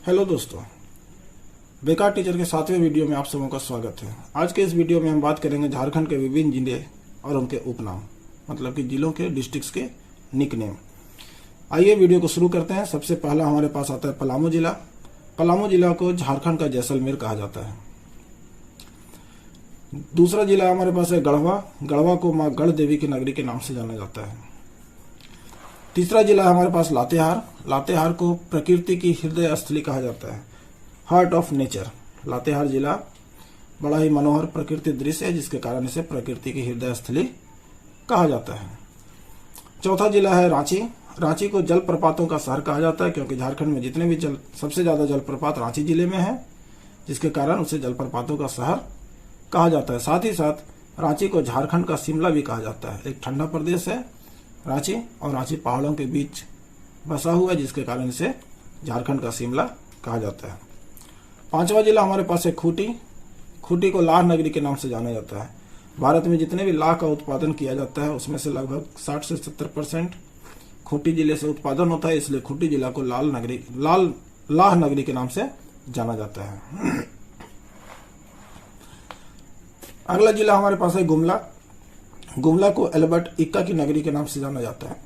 Hello दोस्तों, बेकार teacher के 7वें वीडियो में आप सबों का स्वागत है। आज के इस वीडियो में हम बात करेंगे झारखंड के विभिन्न जिले और उनके उपनाम, मतलब कि जिलों के डिस्ट्रिक्ट्स के निकनेम। आइए वीडियो को शुरू करते हैं। सबसे पहला हमारे पास आता है पलामू जिला। पलामू जिला को झारखंड का जैसलमेर कहा जाता है। दूसरा जिला हमारे पास है गढ़वा। गढ़वा को माँ गढ़ देवी की नगरी के नाम से जाना जाता है। तीसरा जिला हमारे पास लातेहार। लातेहार को प्रकृति की हृदय स्थली कहा जाता है, हार्ट ऑफ नेचर। लातेहार जिला बड़ा ही मनोहर प्रकृति दृश्य है, जिसके कारण इसे प्रकृति की हृदय स्थली कहा जाता है। चौथा जिला है रांची। रांची को जलप्रपातों का शहर कहा जाता है, क्योंकि झारखंड में जितने भी सबसे ज्यादा जलप्रपात रांची जिले में है, जिसके कारण उसे जलप्रपातों का शहर कहा जाता है। साथ ही साथ रांची को झारखंड का शिमला भी कहा जाता है। एक ठंडा प्रदेश है रांची, और रांची पहाड़ों के बीच बसा हुआ है, जिसके कारण इसे झारखंड का शिमला कहा जाता है। पांचवा जिला हमारे पास है खूंटी। खूंटी को लाह नगरी के नाम से जाना जाता है। भारत में जितने भी लाह का उत्पादन किया जाता है, उसमें से लगभग 60 से 70% खूंटी जिले से उत्पादन होता है, इसलिए खूंटी जिला को लाह नगरी के नाम से जाना जाता है। अगला जिला हमारे पास है गुमला। गुमला को एल्बर्ट इक्का की नगरी के नाम से जाना जाता है।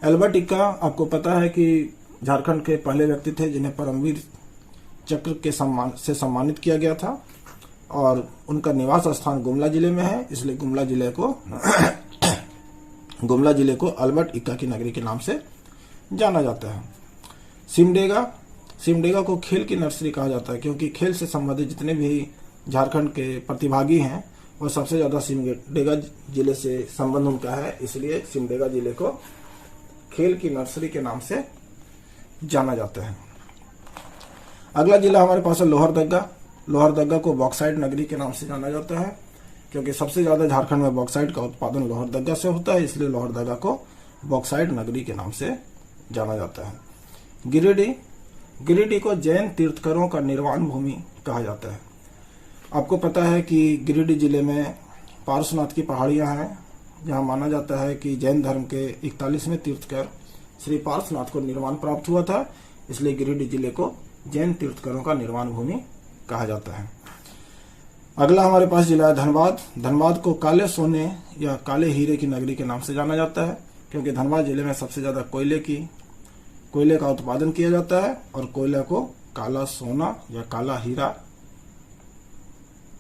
एल्बर्ट इक्का, आपको पता है कि झारखंड के पहले व्यक्ति थे जिन्हें परमवीर चक्र के से सम्मानित किया गया था, और उनका निवास स्थान गुमला जिले में है, इसलिए गुमला जिले को एल्बर्ट इक्का की नगरी के नाम से जाना जाता है। सिमडेगा को खेल की नर्सरी कहा जाता है, क्योंकि खेल से संबंधित जितने भी झारखंड के प्रतिभागी हैं, और सबसे ज्यादा सिमडेगा जिले से संबंध उनका है, इसलिए सिमडेगा जिले को खेल की नर्सरी के नाम से जाना जाता है। अगला जिला हमारे पास है लोहरदग्गा। लोहरदग्गा को बॉक्साइट नगरी के नाम से जाना जाता है, क्योंकि सबसे ज्यादा झारखंड में बॉक्साइट का उत्पादन लोहरदग्गा से होता है, इसलिए लोहरदग्गा को बॉक्साइट नगरी के नाम से जाना जाता है। गिरिडीह को जैन तीर्थकरों का निर्वाण भूमि कहा जाता है। आपको पता है कि गिरिडीह जिले में पार्श्वनाथ की पहाड़ियां हैं, जहां माना जाता है कि जैन धर्म के 41वें तीर्थकर श्री पार्श्वनाथ को निर्वाण प्राप्त हुआ था, इसलिए गिरिडीह जिले को जैन तीर्थकरों का निर्वाण भूमि कहा जाता है। अगला हमारे पास जिला है धनबाद। धनबाद को काले सोने या काले हीरे की नगरी के नाम से जाना जाता है, क्योंकि धनबाद जिले में सबसे ज्यादा कोयले का उत्पादन किया जाता है, और कोयले को काला सोना या काला हीरा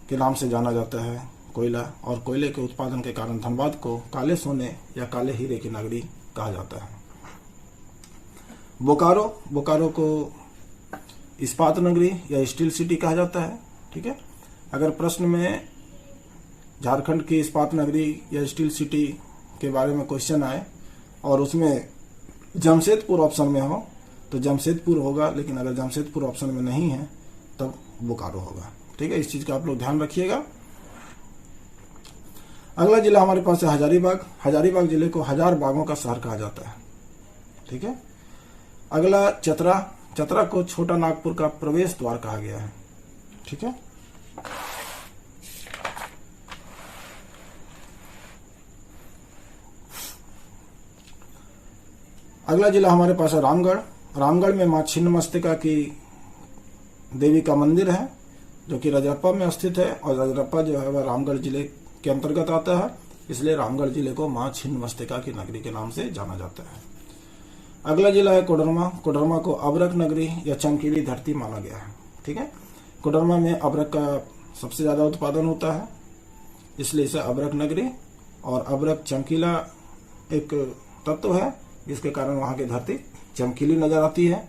के नाम से जाना जाता है। कोयला और कोयले के उत्पादन के कारण धनबाद को काले सोने या काले हीरे की नगरी कहा जाता है। बोकारो को इस्पात नगरी या स्टील सिटी कहा जाता है। ठीक है, अगर प्रश्न में झारखंड की इस्पात नगरी या स्टील सिटी के बारे में क्वेश्चन आए और उसमें जमशेदपुर ऑप्शन में हो तो जमशेदपुर होगा, लेकिन अगर जमशेदपुर ऑप्शन में नहीं है तब बोकारो होगा। ठीक है, इस चीज का आप लोग ध्यान रखिएगा। अगला जिला हमारे पास है हजारीबाग। हजारीबाग जिले को हजार बागों का शहर कहा जाता है। ठीक है, अगला चतरा को छोटा नागपुर का प्रवेश द्वार कहा गया है। ठीक है, अगला जिला हमारे पास है रामगढ़। रामगढ़ में मां छिन्नमस्तिका की देवी का मंदिर है, जो कि रजरप्पा में स्थित है, और रजरप्पा जो है वह रामगढ़ जिले के अंतर्गत आता है, इसलिए रामगढ़ जिले को मां छिन्नमस्तिका की नगरी के नाम से जाना जाता है। अगला जिला है कोडरमा। कोडरमा को अबरक नगरी या चमकीली धरती माना गया है। ठीक है, कोडरमा में अबरक का सबसे ज्यादा उत्पादन होता है, इसलिए इसे अबरक नगरी, और अबरक चमकीला एक तत्व है, जिसके कारण वहां की धरती चमकीली नजर आती है,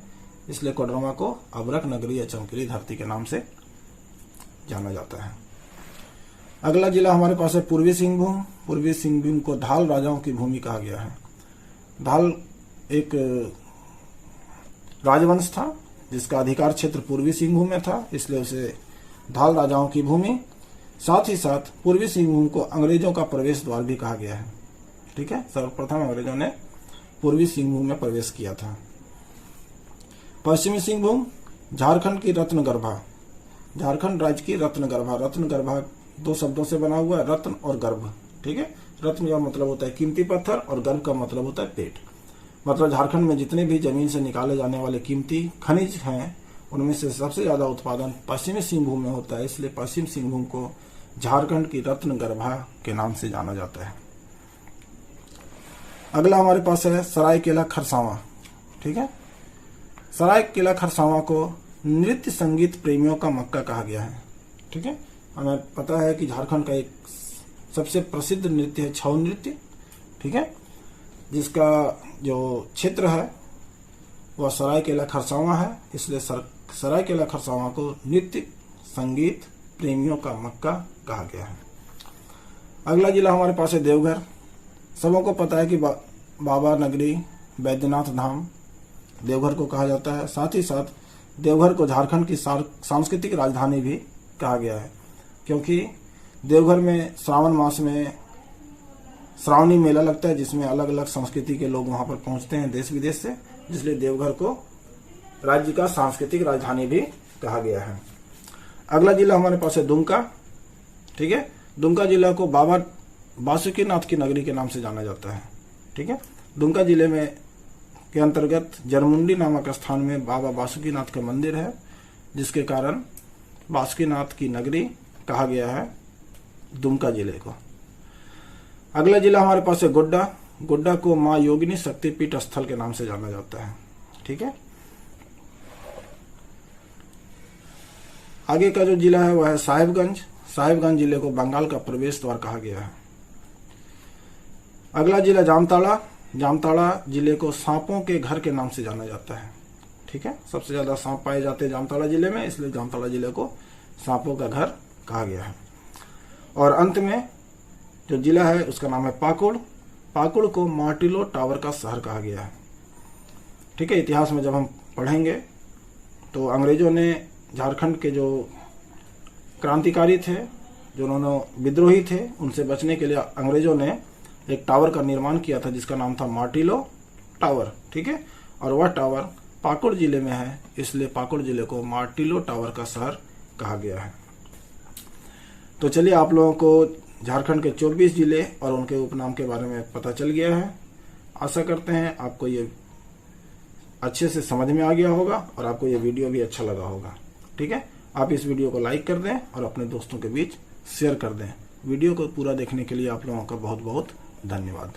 इसलिए कोडरमा को अबरक नगरी या चमकीली धरती के नाम से जाना जाता है। अगला जिला हमारे पास है पूर्वी सिंहभूम। पूर्वी सिंहभूम को धाल राजाओं की भूमि कहा गया है। धाल एक राजवंश था जिसका अधिकार क्षेत्र पूर्वी सिंहभूम में था, इसलिए उसे धाल राजाओं की भूमि। साथ ही साथ पूर्वी सिंहभूम को अंग्रेजों का प्रवेश द्वार भी कहा गया है। ठीक है, सर्वप्रथम अंग्रेजों ने पूर्वी सिंहभूम में प्रवेश किया था। पश्चिमी सिंहभूम झारखंड की रत्नगर्भा। झारखंड राज्य की रत्नगर्भा। रत्नगर्भा दो शब्दों से बना हुआ है, रत्न और गर्भ। ठीक है, रत्न का मतलब होता है कीमती पत्थर और गर्भ का मतलब होता है पेट। मतलब झारखंड में जितने भी जमीन से निकाले जाने वाले कीमती खनिज हैं उनमें से सबसे ज्यादा उत्पादन पश्चिमी सिंहभूम में होता है, इसलिए पश्चिम सिंहभूम को झारखंड की रत्न गर्भा के नाम से जाना जाता है। अगला हमारे पास है सरायकेला खरसावां। ठीक है, सरायकेला खरसावां को नृत्य संगीत प्रेमियों का मक्का कहा गया है। ठीक है, हमें पता है कि झारखंड का एक सबसे प्रसिद्ध नृत्य है छऊ नृत्य। ठीक है, जिसका जो क्षेत्र है वह सरायकेला खरसावां है, इसलिए सरायकेला खरसावां को नृत्य संगीत प्रेमियों का मक्का कहा गया है। अगला जिला हमारे पास है देवघर। सबों को पता है कि बाबा नगरी बैद्यनाथ धाम देवघर को कहा जाता है। साथ ही साथ देवघर को झारखंड की सांस्कृतिक राजधानी भी कहा गया है, क्योंकि देवघर में श्रावण मास में श्रावणी मेला लगता है, जिसमें अलग अलग संस्कृति के लोग वहां पर पहुंचते हैं देश विदेश से, इसलिए देवघर को राज्य का सांस्कृतिक राजधानी भी कहा गया है। अगला जिला हमारे पास है दुमका। ठीक है, दुमका जिला को बाबा बासुकीनाथ की नगरी के नाम से जाना जाता है। ठीक है, दुमका जिले में के अंतर्गत जरमुंडी नामक स्थान में बाबा बासुकीनाथ का मंदिर है, जिसके कारण बासुकीनाथ की नगरी कहा गया है दुमका जिले को। अगला जिला हमारे पास है गोड्डा। गोड्डा को मां योगिनी शक्तिपीठ स्थल के नाम से जाना जाता है। ठीक है, आगे का जो जिला है वह है साहिबगंज। साहिबगंज जिले को बंगाल का प्रवेश द्वार कहा गया है। अगला जिला जामताड़ा। जामताड़ा जिले को सांपों के घर के नाम से जाना जाता है। ठीक है, सबसे ज्यादा सांप पाए जाते हैं जामताड़ा जिले में, इसलिए जामताड़ा जिले को सांपों का घर कहा गया है। और अंत में जो जिला है उसका नाम है पाकुड़। पाकुड़ को मार्टिलो टावर का शहर कहा गया है। ठीक है, इतिहास में जब हम पढ़ेंगे तो अंग्रेजों ने झारखंड के जो क्रांतिकारी थे, जो उन्होंने विद्रोही थे, उनसे बचने के लिए अंग्रेजों ने एक टावर का निर्माण किया था जिसका नाम था मार्टिलो टावर। ठीक है, और वह टावर पाकुड़ जिले में है, इसलिए पाकुड़ जिले को मार्टिलो टावर का शहर कहा गया है। तो चलिए, आप लोगों को झारखंड के 24 जिले और उनके उपनाम के बारे में पता चल गया है। आशा करते हैं आपको ये अच्छे से समझ में आ गया होगा और आपको ये वीडियो भी अच्छा लगा होगा। ठीक है, आप इस वीडियो को लाइक कर दें और अपने दोस्तों के बीच शेयर कर दें। वीडियो को पूरा देखने के लिए आप लोगों का बहुत बहुत धन्यवाद।